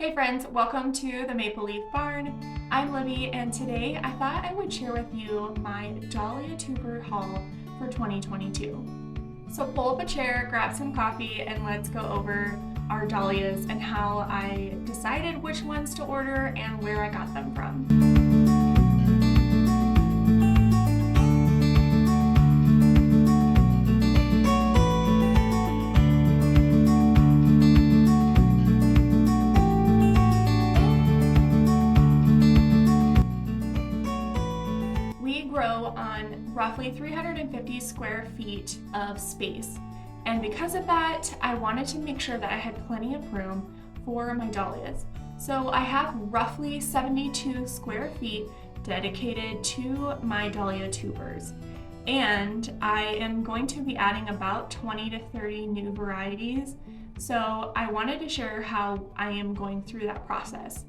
Hey friends, welcome to the Maple Leaf Barn. I'm Libby and today I thought I would share with you my Dahlia tuber haul for 2022. So pull up a chair, grab some coffee, and let's go over our dahlias and how I decided which ones to order and where I got them from. Roughly 350 square feet of space, and because of that I wanted to make sure that I had plenty of room for my dahlias. So I have roughly 72 square feet dedicated to my dahlia tubers, and I am going to be adding about 20 to 30 new varieties, so I wanted to share how I am going through that process.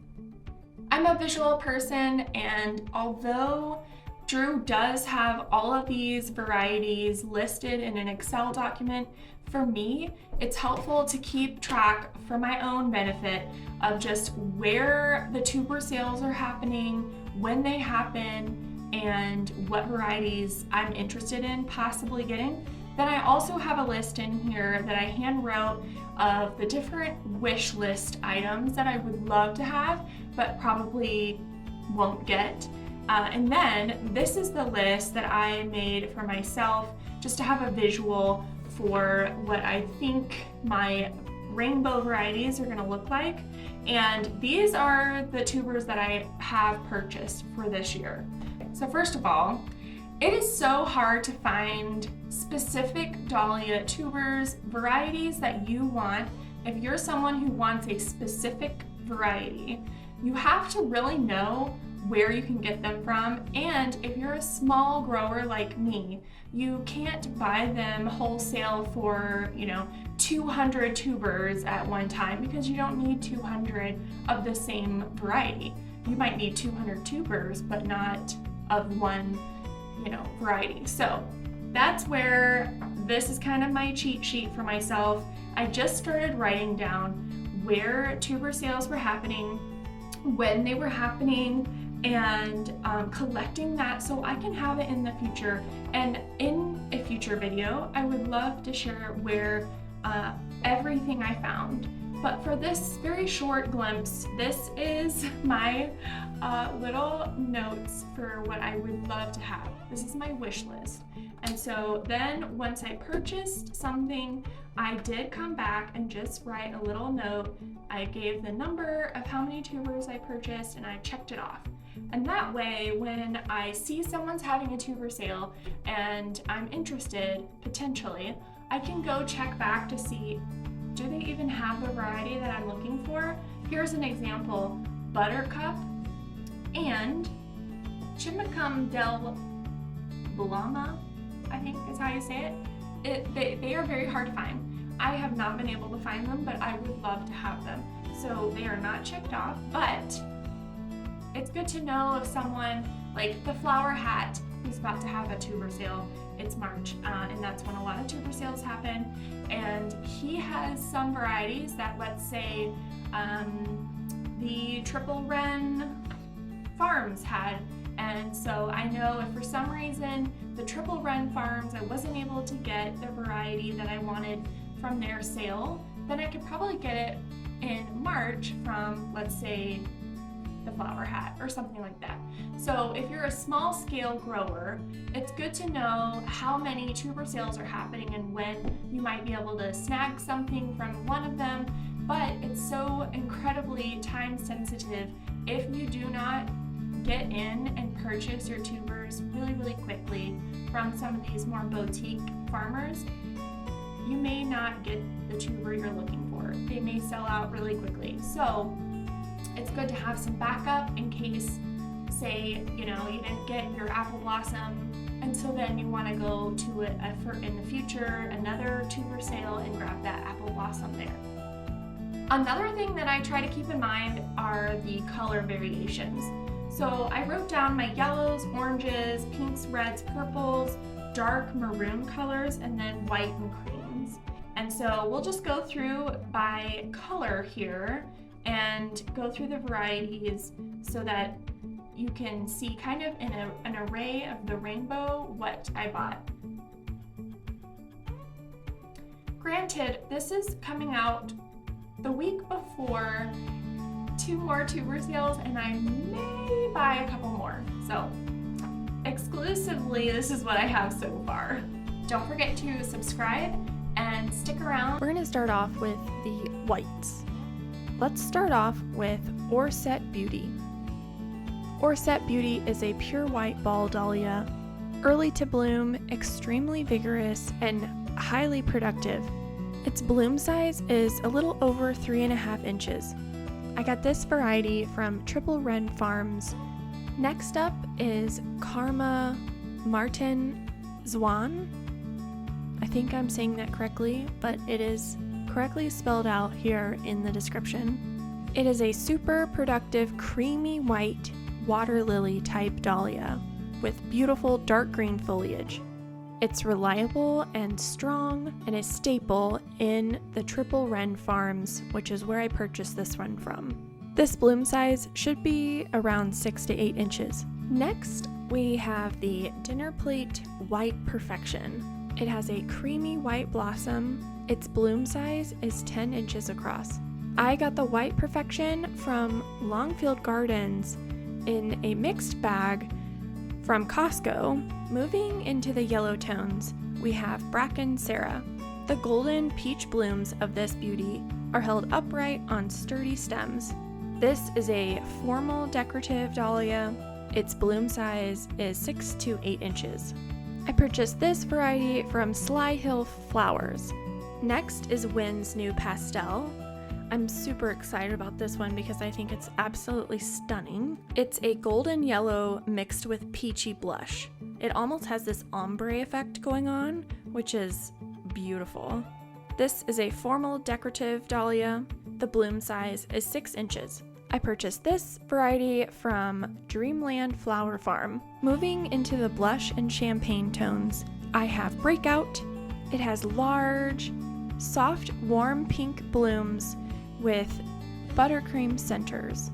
I'm a visual person, and although Drew does have all of these varieties listed in an Excel document, for me, it's helpful to keep track for my own benefit of just where the tuber sales are happening, when they happen, and what varieties I'm interested in possibly getting. Then I also have a list in here that I hand wrote of the different wish list items that I would love to have, but probably won't get. And then this is the list that I made for myself just to have a visual for what I think my rainbow varieties are going to look like. And these are the tubers that I have purchased for this year. So first of all, it is so hard to find specific dahlia tubers, varieties that you want. If you're someone who wants a specific variety, you have to really know where you can get them from, and if you're a small grower like me, you can't buy them wholesale for 200 tubers at one time, because you don't need 200 of the same variety. You might need 200 tubers but not of one variety. So that's where this is kind of my cheat sheet for myself. I just started writing down where tuber sales were happening, when they were happening, and collecting that so I can have it in the future. And in a future video, I would love to share where everything I found. But for this very short glimpse, this is my little notes for what I would love to have. This is my wish list. And so then once I purchased something, I did come back and just write a little note. I gave the number of how many tubers I purchased and I checked it off. And that way, when I see someone's having a tuber sale and I'm interested, potentially, I can go check back to see, do they even have the variety that I'm looking for? Here's an example: Buttercup and Chimacum del Blama, I think is how you say it. They are very hard to find. I have not been able to find them, but I would love to have them. So they are not checked off, but it's good to know if someone like the Flower Hat who's about to have a tuber sale. It's March, and that's when a lot of tuber sales happen. And he has some varieties that, let's say, the Triple Wren Farms had. And so I know if for some reason the Triple Wren Farms, I wasn't able to get the variety that I wanted from their sale, then I could probably get it in March from, let's say, the Flower Hat or something like that. So if you're a small scale grower, it's good to know how many tuber sales are happening and when you might be able to snag something from one of them. But it's so incredibly time sensitive. If you do not get in and purchase your tubers really quickly from some of these more boutique farmers, you may not get the tuber you're looking for. They may sell out really quickly. So it's good to have some backup in case, say, you didn't get your apple blossom, and so then you want to go to it in the future, another tuber sale, and grab that apple blossom there. Another thing that I try to keep in mind are the color variations. So I wrote down my yellows, oranges, pinks, reds, purples, dark maroon colors, and then white and creams. And so we'll just go through by color here and and go through the varieties so that you can see kind of in an array of the rainbow what I bought. Granted, this is coming out the week before 2 more tuber sales, and I may buy a couple more. So exclusively, this is what I have so far. Don't forget to subscribe and stick around. We're gonna start off with the whites. Let's start off with Orsett Beauty. Orsett Beauty is a pure white ball dahlia, early to bloom, extremely vigorous, and highly productive. Its bloom size is a little over 3.5 inches. I got this variety from Triple Wren Farms. Next up is Karma Maarten Zwaan. I think I'm saying that correctly, but it is correctly spelled out here in the description. It is a super productive creamy white water lily type dahlia with beautiful dark green foliage. It's reliable and strong and is staple in the Triple Wren Farms, which is where I purchased this one from. This bloom size should be around 6 to 8 inches. Next, we have the Dinner Plate White Perfection. It has a creamy white blossom. Its bloom size is 10 inches across. I got the White Perfection from Longfield Gardens in a mixed bag from Costco. Moving into the yellow tones, we have Bracken Sarah. The golden peach blooms of this beauty are held upright on sturdy stems. This is a formal decorative dahlia. Its bloom size is 6 to 8 inches. I purchased this variety from Sly Hill Flowers. Next is Wynn's new Pastel. I'm super excited about this one because I think it's absolutely stunning. It's a golden yellow mixed with peachy blush. It almost has this ombre effect going on, which is beautiful. This is a formal decorative dahlia. The bloom size is 6 inches. I purchased this variety from Dreamland Flower Farm. Moving into the blush and champagne tones, I have Breakout. It has large, soft, warm pink blooms with buttercream centers.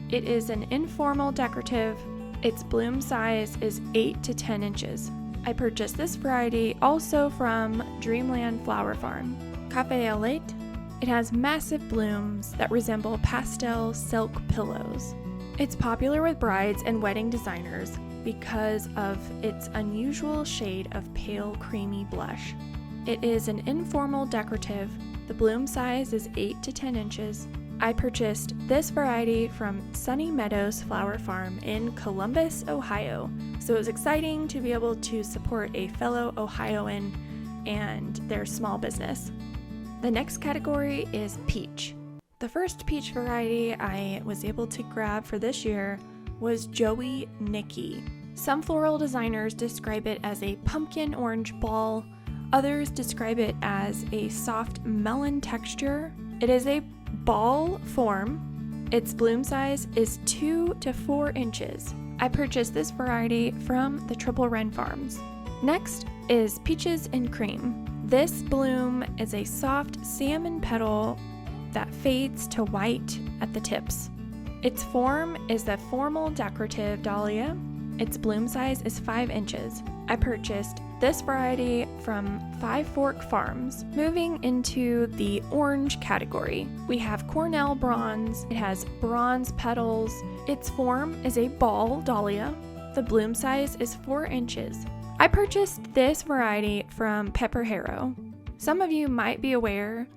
It is an informal decorative. Its bloom size is 8 to 10 inches. I purchased this variety also from Dreamland Flower Farm. Cafe Lait. It has massive blooms that resemble pastel silk pillows. It's popular with brides and wedding designers because of its unusual shade of pale creamy blush. It is an informal decorative. The bloom size is 8 to 10 inches. I purchased this variety from Sunny Meadows Flower Farm in Columbus, Ohio. So it was exciting to be able to support a fellow Ohioan and their small business. The next category is peach. The first peach variety I was able to grab for this year was Jowey Nicky. Some floral designers describe it as a pumpkin orange ball. Others describe it as a soft melon texture. It is a ball form. Its bloom size is 2 to 4 inches. I purchased this variety from the Triple Wren Farms. Next is Peaches and Cream. This bloom is a soft salmon petal that fades to white at the tips. Its form is the formal decorative dahlia. Its bloom size is 5 inches. I purchased this variety from Five Fork Farms. Moving into the orange category, we have Cornel Bronze. It has bronze petals. Its form is a ball dahlia. The bloom size is 4 inches. I purchased this variety from Pepper Harrow. Some of you might be aware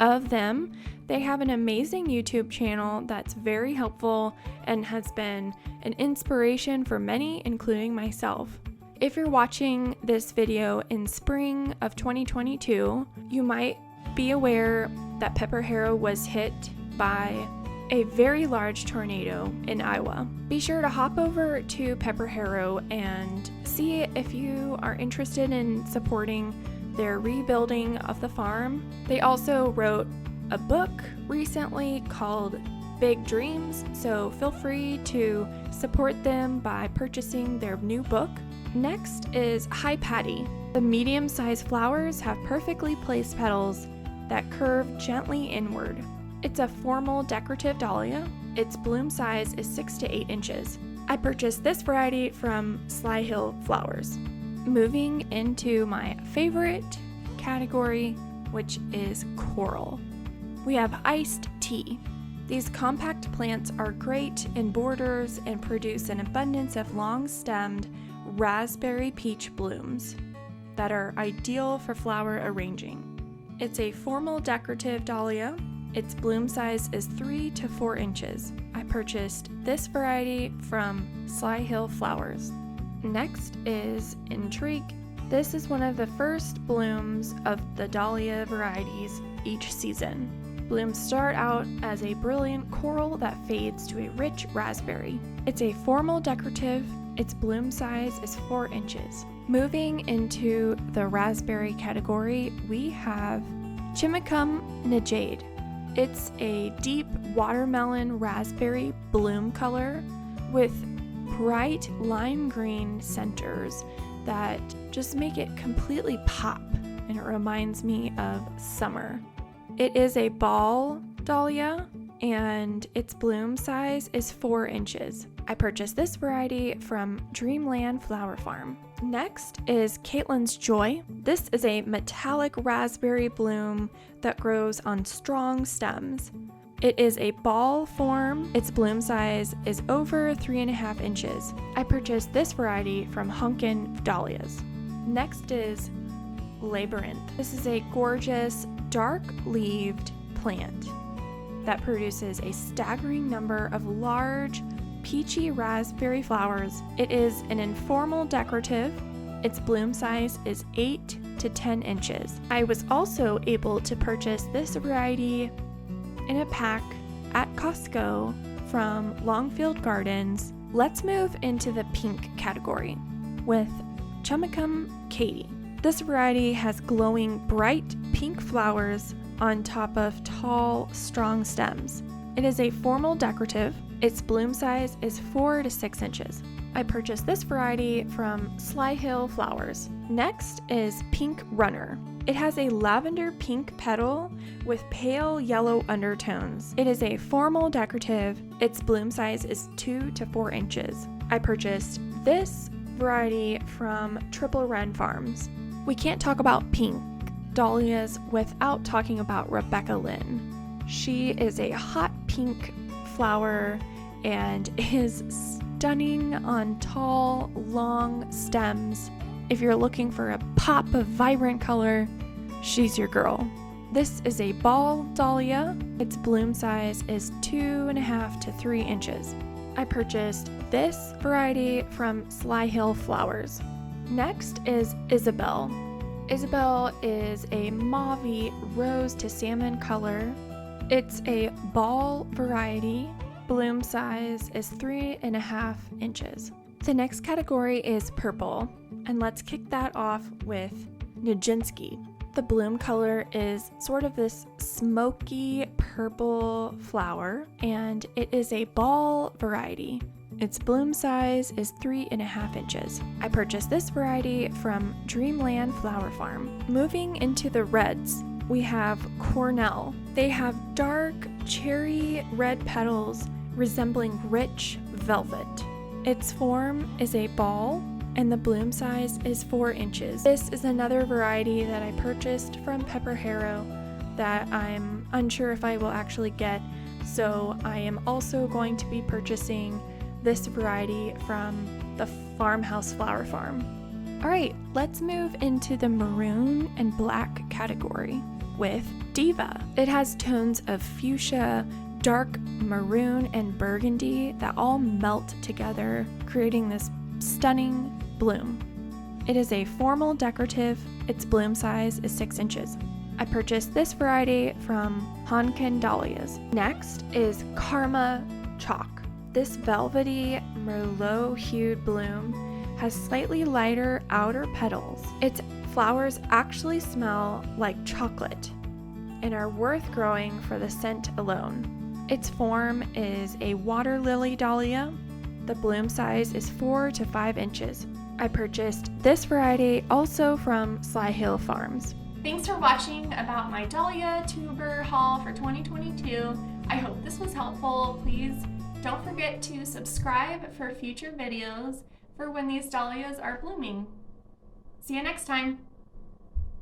of them. They have an amazing YouTube channel that's very helpful and has been an inspiration for many, including myself. If you're watching this video in spring of 2022, you might be aware that Pepper Harrow was hit by a very large tornado in Iowa. Be sure to hop over to Pepper Harrow and see if you are interested in supporting their rebuilding of the farm. They also wrote a book recently called Big Dreams, so feel free to support them by purchasing their new book. Next is Hi Patti. The medium-sized flowers have perfectly placed petals that curve gently inward. It's a formal decorative dahlia. Its bloom size is 6 to 8 inches. I purchased this variety from Sly Hill Flowers. Moving into my favorite category, which is coral. We have iced tea. These compact plants are great in borders and produce an abundance of long-stemmed raspberry peach blooms that are ideal for flower arranging. It's a formal decorative dahlia. Its bloom size is 3 to 4 inches. I purchased this variety from Sly Hill Flowers. Next is Intrigue. This is one of the first blooms of the dahlia varieties each season. Blooms start out as a brilliant coral that fades to a rich raspberry. It's a formal decorative. Its bloom size is 4 inches. Moving into the raspberry category, we have Chimacum Nadjae. It's a deep watermelon raspberry bloom color with bright lime green centers that just make it completely pop, and it reminds me of summer. It is a ball dahlia and its bloom size is 4 inches. I purchased this variety from Dreamland Flower Farm. Next is Caitlin's Joy. This is a metallic raspberry bloom that grows on strong stems. It is a ball form. Its bloom size is over 3.5 inches. I purchased this variety from Hunkin Dahlias. Next is Labyrinth. This is a gorgeous dark-leaved plant that produces a staggering number of large peachy raspberry flowers. It is an informal decorative. Its bloom size is 8 to 10 inches. I was also able to purchase this variety in a pack at Costco from Longfield Gardens. Let's move into the pink category with Chimacum Katie. This variety has glowing bright pink flowers on top of tall, strong stems. It is a formal decorative. Its bloom size is 4 to 6 inches. I purchased this variety from Sly Hill Flowers. Next is Pink Runner. It has a lavender pink petal with pale yellow undertones. It is a formal decorative. Its bloom size is 2 to 4 inches. I purchased this variety from Triple Wren Farms. We can't talk about pink dahlias without talking about Rebecca Lynn. She is a hot pink flower and is stunning on tall, long stems. If you're looking for a pop of vibrant color, she's your girl. This is a ball dahlia. Its bloom size is 2.5 to 3 inches. I purchased this variety from Sly Hill Flowers. Next is Isabel. Isabel is a mauve rose to salmon color. It's a ball variety. Bloom size is 3.5 inches. The next category is purple, and let's kick that off with Nijinsky. The bloom color is sort of this smoky purple flower, and it is a ball variety. Its bloom size is 3.5 inches. I purchased this variety from Dreamland Flower Farm. Moving into the reds, we have Cornel. They have dark cherry red petals resembling rich velvet. Its form is a ball, and the bloom size is 4 inches. This is another variety that I purchased from Pepper Harrow that I'm unsure if I will actually get, so I am also going to be purchasing this variety from the Farmhouse Flower Farm. Alright, let's move into the maroon and black category with Diva. It has tones of fuchsia, dark maroon, and burgundy that all melt together, creating this stunning bloom. It is a formal decorative. Its bloom size is 6 inches. I purchased this variety from Hunkin Dahlias. Next is Karma Choc. This velvety merlot-hued bloom has slightly lighter outer petals. Its flowers actually smell like chocolate and are worth growing for the scent alone. Its form is a water lily dahlia. The bloom size is 4 to 5 inches. I purchased this variety also from Sly Hill Farms. Thanks for watching about my Dahlia tuber haul for 2022. I hope this was helpful. Please don't forget to subscribe for future videos for when these dahlias are blooming. See you next time.